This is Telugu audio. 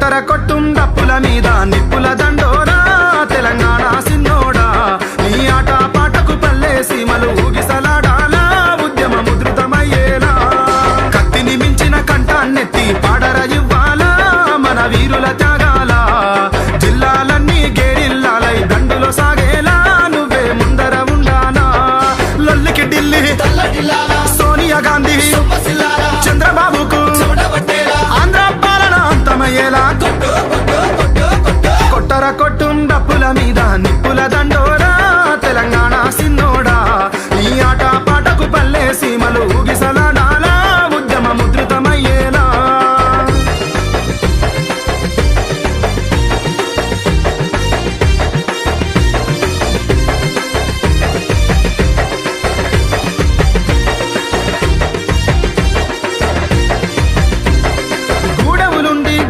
కొట్టర కొట్టుం డప్పుల మీద నిప్పుల దండోరా తెలంగాణ సిన్నోడా నీ ఆట పాటకు పల్లె సీమలు ఊగిసలాడాలా ఉద్యమ ముద్రితమయ్యేలా కత్తిని మించిన కంఠాన్నెత్తి పాడర ఇవ్వాలా మన వీరుల త్యాగాల జిల్లాలన్నీ గేరిల్లాలై దండులో సాగేలా నువ్వే ముందర ఉండానా లొల్లికి ఢిల్లీ సోనియా గాంధీ చంద్రబాబుకు ఆంధ్ర పాలన అంతమయ్యేలా కొట్టర కొట్టుం డప్పుల మీద